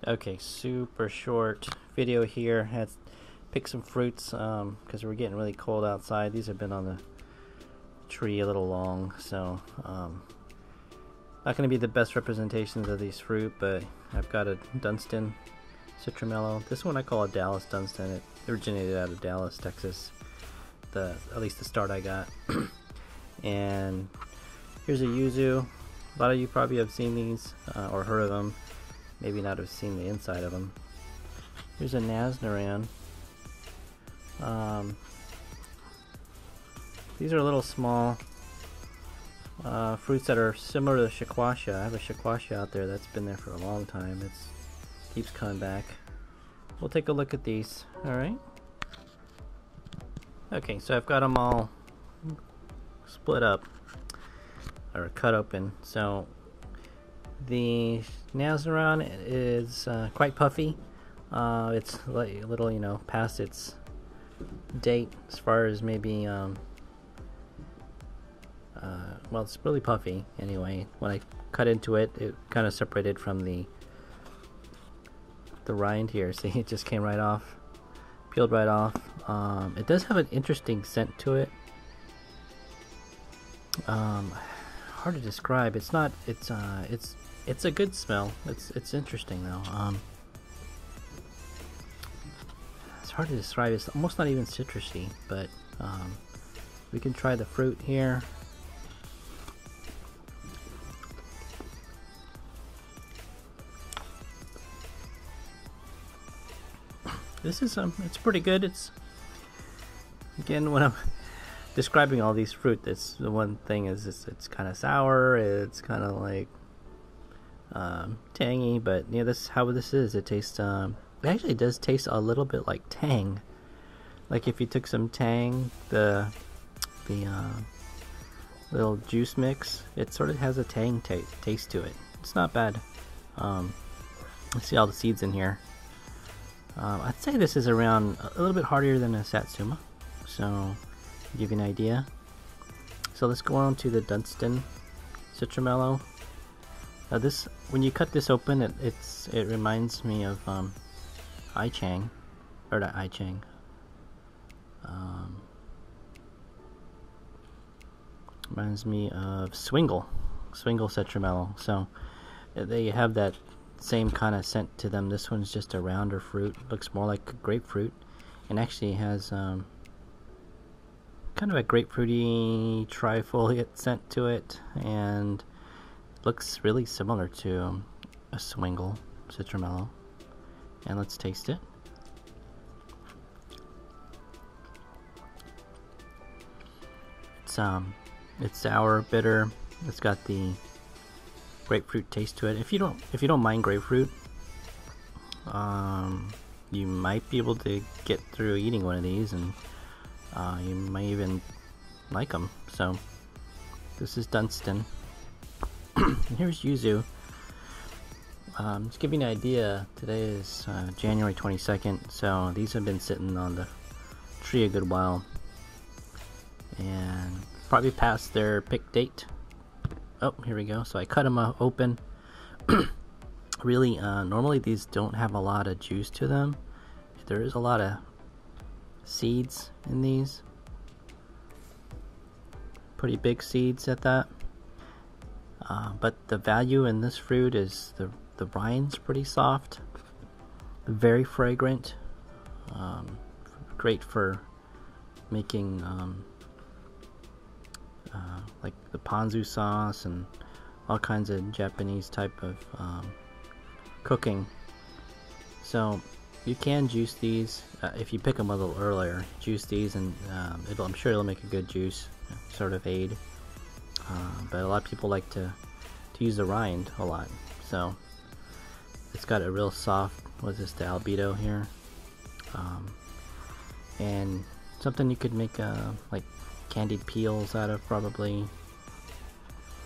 Okay, super short video here. Had picked some fruits because we're getting really cold outside. These have been on the tree a little long, so not going to be the best representations of these fruit, but I've got a Dunstan citrumelo. This one I call a Dallas Dunstan. It originated out of Dallas, Texas. At least the start I got. And here's a Yuzu. A lot of you probably have seen these or heard of them. Maybe not have seen the inside of them. Here's a Nasnaran. These are little small fruits that are similar to shakwasha. I have a shakwasha out there that's been there for a long time. It keeps coming back. We'll take a look at these. Alright. Okay, so I've got them all split up or cut open. So the Nasnaran is quite puffy. It's like a little, past its date as far as maybe well, it's really puffy anyway. When I cut into it, it kind of separated from the rind here. See, it just came right off, peeled right off. It does have an interesting scent to it. Hard to describe. It's not. It's a good smell. It's interesting though. It's hard to describe. It's almost not even citrusy, but we can try the fruit here. This is it's pretty good. It's, again, when I'm describing all these fruit, that's the one thing is it's kind of sour. It's kind of like tangy, but yeah, this is how this is. It tastes. It actually does taste a little bit like tang. Like if you took some tang, the little juice mix, it sort of has a tang taste to it. It's not bad. Let's see all the seeds in here. I'd say this is around a little bit hardier than a Satsuma, so to give you an idea. So let's go on to the Dunstan citrumelo. This, when you cut this open, it reminds me of Ichang, or not Ichang. Reminds me of Swingle citrumelo. So they have that same kind of scent to them. This one's just a rounder fruit, looks more like a grapefruit, and actually has kind of a grapefruity trifoliate scent to it, and looks really similar to a Swingle citrumelo. And let's taste it. It's sour, bitter. It's got the grapefruit taste to it. If you don't mind grapefruit, you might be able to get through eating one of these, and you might even like them. So this is Dunstan. And here's Yuzu. Just to give you an idea, today is January 22nd, so these have been sitting on the tree a good while and probably past their pick date. Oh, here we go. So I cut them open. Really, normally these don't have a lot of juice to them. There is a lot of seeds in these. Pretty big seeds at that. But the value in this fruit is the rind's pretty soft, very fragrant, great for making like the ponzu sauce and all kinds of Japanese type of cooking. So you can juice these if you pick them a little earlier. Juice these, and I'm sure it'll make a good juice, sort of aid. But a lot of people like to use the rind a lot. So it's got a real soft, what's this, the albedo here, and something you could make like candied peels out of, probably.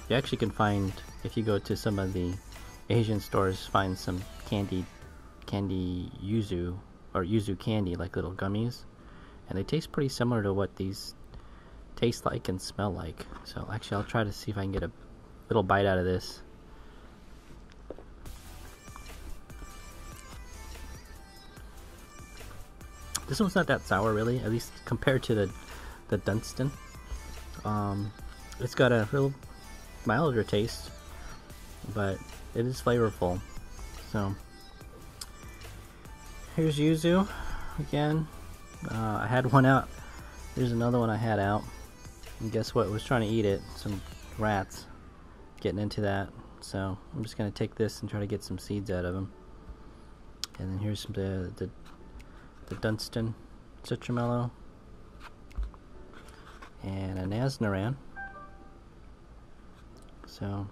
You actually can find, if you go to some of the Asian stores, find some candy yuzu, or yuzu candy, like little gummies, and they taste pretty similar to what these taste like and smell like. So actually I'll try to see if I can get a little bite out of this. This one's not that sour really, at least compared to the Dunstan. It's got a real milder taste, but it is flavorful. So here's Yuzu again. I had one out. Here's another one I had out. And guess what? Was trying to eat it. Some rats getting into that. So I'm just gonna take this and try to get some seeds out of them. And then here's the Dunstan citrumelo and a Nasnaran. So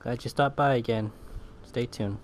glad you stopped by again. Stay tuned.